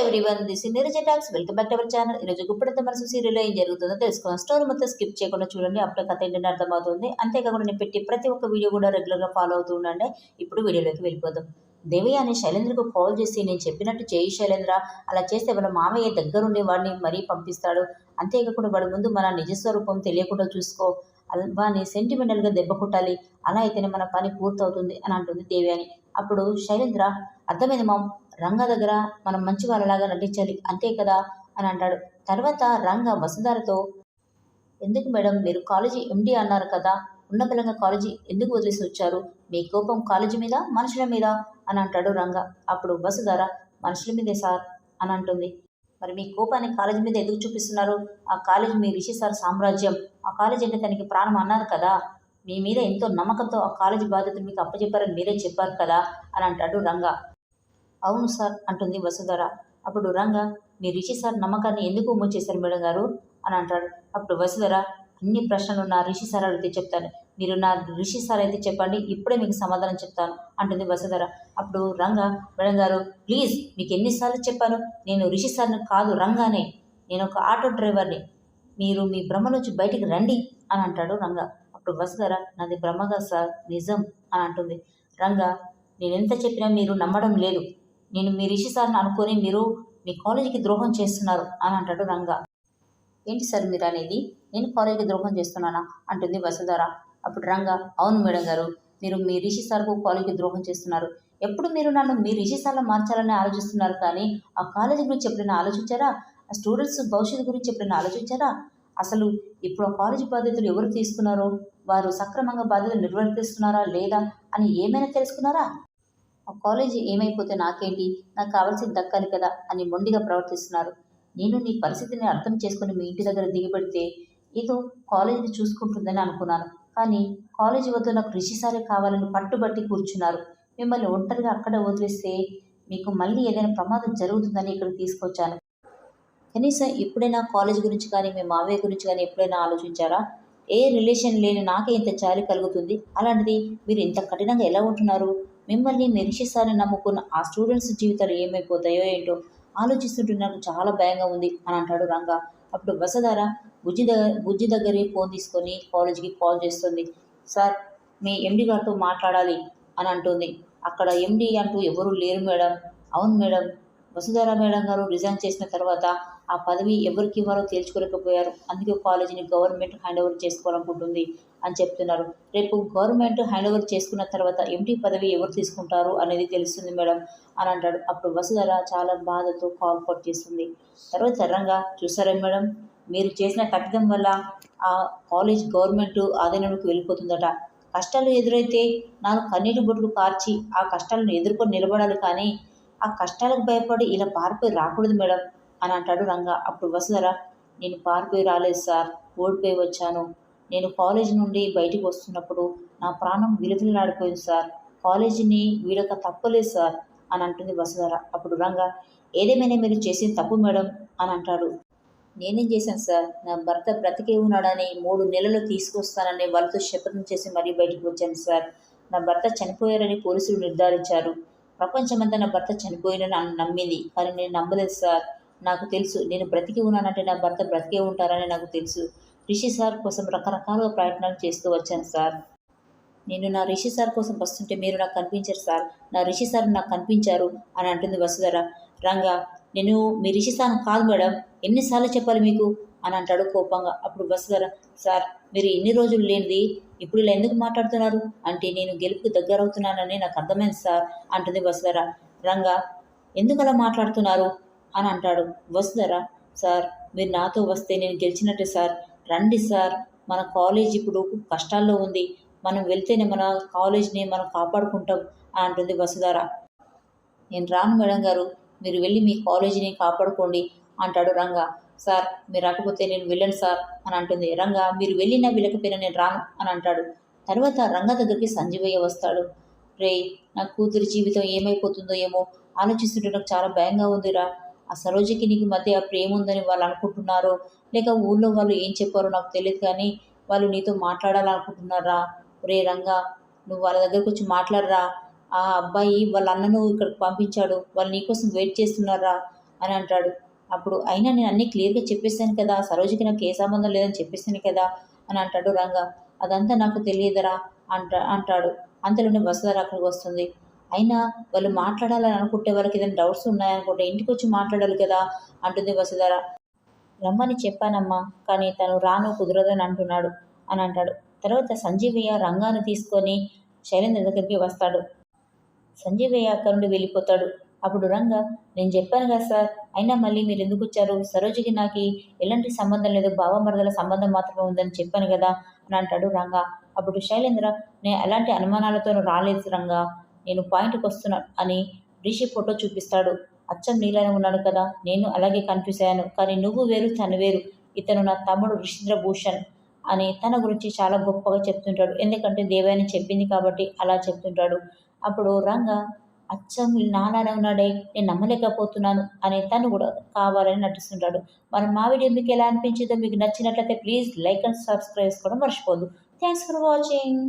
Everyone, this is Neeraja talks. Welcome back to our channel. ఈరోజు గుప్పడంత మనసు సీరియల్లో ఏం జరుగుతుందో తెలుసుకుందాం. స్టోరీ మొత్తం స్కిప్ చేయకుండా చూడండి, అప్పుడే కథ ఏంటంటే అర్థమవుతుంది. అంతేకాకుండా నేను పెట్టి ప్రతి ఒక్క వీడియో కూడా రెగ్యులర్గా ఫాలో అవుతూ ఉండండి. ఇప్పుడు వీడియోలోకి వెళ్ళిపోదాం. దేవయ్య అని శైలేంద్రకు కాల్ చేసి, నేను చెప్పినట్టు చేయి శైలేంద్ర, అలా చేస్తే వాళ్ళ మామయ్య దగ్గరుండి వాడిని మరీ పంపిస్తాడు. అంతేకాకుండా వాడి ముందు మన నిజస్వరూపం తెలియకుండా చూసుకో, వాడిని సెంటిమెంటల్గా దెబ్బ కొట్టాలి, అలా అయితేనే మన పని పూర్తవుతుంది అని అంటుంది దేవి అని. అప్పుడు శైలేంద్ర, అర్థమైంది మామ్, రంగ దగ్గర మనం మంచి వాళ్ళలాగా నటించాలి అంతే కదా అని అంటాడు. తర్వాత రంగ వసుధారతో, ఎందుకు మేడం మీరు కాలేజీ ఎండి అన్నారు కదా, ఉన్న బలంగా కాలేజీ ఎందుకు వదిలేసి వచ్చారు, మీ కోపం కాలేజీ మీద మనుషుల మీద అని అంటాడు రంగ. అప్పుడు వసుధార, మనుషుల మీదే సార్ అని అంటుంది. మరి మీ కోపాన్ని కాలేజీ మీద ఎందుకు చూపిస్తున్నారు, ఆ కాలేజీ మీ రిషి సార్ సామ్రాజ్యం, ఆ కాలేజీ అంటే తనకి ప్రాణం అన్నారు కదా, మీ మీద ఎంతో నమ్మకంతో ఆ కాలేజీ బాధ్యతలు మీకు అప్పచెప్పారని మీరే చెప్పారు కదా అని అంటాడు రంగ. అవును సార్ అంటుంది వసుధర. అప్పుడు రంగ, మీ రిషి సార్ నమ్మకాన్ని ఎందుకు ఉమ్ము చేశారు మేడం గారు అని అంటాడు. అప్పుడు వసుధర, అన్ని ప్రశ్నలు నా రిషి సార్ అడిగితే చెప్తాను, మీరు నా రిషి సార్ అయితే చెప్పండి, ఇప్పుడే మీకు సమాధానం చెప్తాను అంటుంది వసుధర. అప్పుడు రంగ, మేడం గారు ప్లీజ్, మీకు ఎన్నిసార్లు చెప్పాను, నేను రిషి సార్ని కాదు రంగానే, నేను ఒక ఆటో డ్రైవర్ని, మీరు మీ భ్రమ నుంచి బయటికి రండి అని అంటాడు రంగ. అప్పుడు వసుధర, నాది భ్రమగా సార్, నిజం అని అంటుంది. రంగ, నేను ఎంత చెప్పినా మీరు నమ్మడం లేదు, నేను మీ రిషి సార్ని అనుకొని మీరు మీ కాలేజీకి ద్రోహం చేస్తున్నారు అని అంటాడు రంగ. ఏంటి సార్ మీరు అనేది, నేను కాలేజీకి ద్రోహం చేస్తున్నానా అంటుంది వసుధర. అప్పుడు రంగ, అవును మేడం గారు, మీరు మీ రిషి సార్కు కాలేజీకి ద్రోహం చేస్తున్నారు. ఎప్పుడు మీరు నన్ను మీ రిషి సార్లో మార్చాలని ఆలోచిస్తున్నారు, కానీ ఆ కాలేజీ గురించి ఎప్పుడైనా ఆలోచించారా, ఆ స్టూడెంట్స్ భవిష్యత్తు గురించి ఎప్పుడైనా ఆలోచించారా, అసలు ఇప్పుడు ఆ కాలేజీ బాధ్యతలు ఎవరు తీసుకున్నారో, వారు సక్రమంగా బాధ్యతలు నిర్వర్తిస్తున్నారా లేదా అని ఏమైనా తెలుసుకున్నారా, ఆ కాలేజీ ఏమైపోతే నాకేంటి, నాకు కావాల్సింది దక్కాలి కదా అని మొండిగా ప్రవర్తిస్తున్నారు. నేను నీ పరిస్థితిని అర్థం చేసుకుని మీ ఇంటి దగ్గర దిగబెడితే ఏదో కాలేజీని చూసుకుంటుందని అనుకున్నాను, కానీ కాలేజీ వద్ద నాకు రిషి సారే కావాలని పట్టుబట్టి కూర్చున్నారు. మిమ్మల్ని ఒంటరిగా అక్కడ వదిలేస్తే మీకు మళ్ళీ ఏదైనా ప్రమాదం జరుగుతుందని ఇక్కడికి తీసుకొచ్చాను. కనీసం ఎప్పుడైనా కాలేజ్ గురించి కానీ మీ మావయ్య గురించి కానీ ఎప్పుడైనా ఆలోచించారా, ఏ రిలేషన్ లేని నాకే ఇంత జాలి కలుగుతుంది, అలాంటిది మీరు ఇంత కఠినంగా ఎలా ఉంటున్నారు, మిమ్మల్ని మీ రిషి సార్ని నమ్ముకున్న ఆ స్టూడెంట్స్ జీవితాలు ఏమైపోతాయో ఏంటో ఆలోచిస్తుంటే నాకు చాలా భయంగా ఉంది అని అంటాడు రంగ. అప్పుడు వసుధార బుజ్జి దగ్గరే ఫోన్ తీసుకొని కాలేజీకి కాల్ చేస్తుంది. సార్, మీ ఎండి గారితో మాట్లాడాలి అని అంటుంది. అక్కడ ఎండి అంటూ ఎవరూ లేరు మేడం. అవును మేడం, వసుధార మేడం గారు రిజైన్ చేసిన తర్వాత ఆ పదవి ఎవరికి ఇవ్వాలో తేల్చుకోలేకపోయారు, అందుకే కాలేజీని గవర్నమెంట్ హ్యాండ్ ఓవర్ చేసుకోవాలనుకుంటుంది అని చెప్తున్నారు. రేపు గవర్నమెంట్ హ్యాండ్ ఓవర్ చేసుకున్న తర్వాత ఎండి పదవి ఎవరు తీసుకుంటారు అనేది తెలుస్తుంది మేడం అని అంటాడు. అప్పుడు వసుధర చాలా బాధతో కాల్ కట్ చేస్తుంది. తర్వాత రంగా, చూసారా మేడం, మీరు చేసిన తప్పిదం వల్ల ఆ కాలేజ్ గవర్నమెంట్ ఆధీనంలోకి వెళ్ళిపోతుందట. కష్టాలు ఎదురైతే నాకు కన్నీటి బొట్లు కార్చి ఆ కష్టాలను ఎదుర్కొని నిలబడాలి, కానీ ఆ కష్టాలకు భయపడి ఇలా పారిపోయి రాకూడదు మేడం అని అంటాడు రంగ. అప్పుడు వసుధర, నేను పారిపోయి రాలేదు సార్, ఓడిపోయి వచ్చాను. నేను కాలేజీ నుండి బయటికి వస్తున్నప్పుడు నా ప్రాణం విలువిల్లాడిపోయింది సార్, కాలేజీని వీడక తప్పలేదు సార్ అని అంటుంది వసుధర. అప్పుడు రంగ, ఏదేమైనా మీరు చేసిన తప్పు మేడం అని అంటాడు. నేనేం చేశాను సార్, నా భర్త బ్రతికే ఉన్నాడని 3 నెలలు తీసుకొస్తానని వాళ్ళతో శపథం చేసి మరీ బయటకు వచ్చాను సార్. నా భర్త చనిపోయారని పోలీసులు నిర్ధారించారు. ప్రపంచమంతా నా భర్త చనిపోయాడని నమ్మింది, కానీ నేను నమ్మలేదు సార్. నాకు తెలుసు నేను బ్రతికి ఉన్నానంటే నా భర్త బ్రతికే ఉంటారని నాకు తెలుసు. రిషి సార్ కోసం రకరకాలుగా ప్రయత్నాలు చేస్తూ వచ్చాను సార్. నేను నా రిషి సార్ కోసం వస్తుంటే మీరు నాకు కనిపించారు సార్, నా రిషి సార్ నాకు కనిపించారు అని అంటుంది వసుధర. రంగా, నేను మీ రిషి సార్ కాదు మేడం, ఎన్నిసార్లు చెప్పాలి మీకు అని అంటాడు కోపంగా. అప్పుడు వసుధర, సార్, మీరు ఇన్ని రోజులు లేనిది ఇప్పుడు ఇలా ఎందుకు మాట్లాడుతున్నారు అంటే నేను గెలుపుకు దగ్గరవుతున్నానని నాకు అర్థమైంది సార్ అంటుంది వసుధర. రంగా, ఎందుకు అలా మాట్లాడుతున్నారు అని అంటాడు. వసుధర, సార్, మీరు నాతో వస్తే నేను గెలిచినట్టే సార్, రండి సార్, మన కాలేజ్ ఇప్పుడు కష్టాల్లో ఉంది, మనం వెళ్తేనే మన కాలేజ్ని మనం కాపాడుకుంటాం అని అంటుంది వసుధర. నేను రాను మేడం గారు, మీరు వెళ్ళి మీ కాలేజీని కాపాడుకోండి అంటాడు రంగ. సార్, మీరు రాకపోతే నేను వెళ్ళను సార్ అని అంటుంది. రంగ, మీరు వెళ్ళినా వెళ్ళకపోయినా నేను రాను అని అంటాడు. తర్వాత రంగ దగ్గరికి సంజీవయ్య వస్తాడు. రే, నా కూతురి జీవితం ఏమైపోతుందో ఏమో ఆలోచిస్తుంటే నాకు చాలా భయంగా ఉందిరా, ఆ సరోజకి నీకు మధ్య ప్రేమ ఉందని వాళ్ళు అనుకుంటున్నారో లేక ఊళ్ళో వాళ్ళు ఏం చెప్పారో నాకు తెలియదు, కానీ వాళ్ళు నీతో మాట్లాడాలనుకుంటున్నారా. రే రంగా, నువ్వు వాళ్ళ దగ్గరకు వచ్చి మాట్లాడరా, ఆ అబ్బాయి వాళ్ళ అన్నను ఇక్కడికి పంపించాడు, వాళ్ళు నీకోసం వెయిట్ చేస్తున్నారా, అని అంటాడు. అప్పుడు అయినా నేను అన్నీ క్లియర్గా చెప్పేసాను కదా, సరోజకి నాకు ఏ సంబంధం లేదని చెప్పేసాను కదా అని అంటాడు రంగా. అదంతా నాకు తెలియదురా అంటాడు. అంతలోనే వసుధర అక్కడికి వస్తుంది. అయినా వాళ్ళు మాట్లాడాలని అనుకుంటే వాళ్ళకి ఏదైనా డౌట్స్ ఉన్నాయనుకుంటే ఇంటికి వచ్చి మాట్లాడాలి కదా అంటుంది వసుధర. రమ్మని చెప్పానమ్మా, కానీ తను రాను కుదరదని అంటున్నాడు అని అంటాడు. తర్వాత సంజీవయ్య రంగాను తీసుకొని శైలేంద్ర దగ్గరికి వస్తాడు. సంజీవయ్య అక్కడి నుండి వెళ్ళిపోతాడు. అప్పుడు రంగా, నేను చెప్పాను కదా సార్, అయినా మళ్ళీ మీరు ఎందుకు వచ్చారు, సరోజికి నాకు ఎలాంటి సంబంధం లేదు, బావమరదల సంబంధం మాత్రమే ఉందని చెప్పాను కదా అని అంటాడు రంగా. అప్పుడు శైలేంద్ర, నేను ఎలాంటి అనుమానాలతోనూ రాలేదు రంగా, నేను పాయింట్కి వస్తున్నాను అని రిషి ఫోటో చూపిస్తాడు. అచ్చం నీలానే ఉన్నాడు కదా, నేను అలాగే కన్ఫ్యూజ్ అయ్యాను, కానీ నువ్వు వేరు తను వేరు, ఇతను నా తమ్ముడు రిషింద్ర భూషణ్ అని తన గురించి చాలా గొప్పగా చెప్తుంటాడు. ఎందుకంటే దేవయాని చెప్పింది కాబట్టి అలా చెప్తుంటాడు. అప్పుడు రంగా, అచ్చం వీళ్ళు నాలానే ఉన్నాడే, నేను నమ్మలేకపోతున్నాను అని తను కూడా కావాలని నటిస్తుంటాడు. మరి మా వీడియో మీకు ఎలా అనిపించిందో, మీకు నచ్చినట్లయితే ప్లీజ్ లైక్ అండ్ సబ్స్క్రైబ్ చేసుకోవడం మర్చిపోద్దు. Thanks for watching.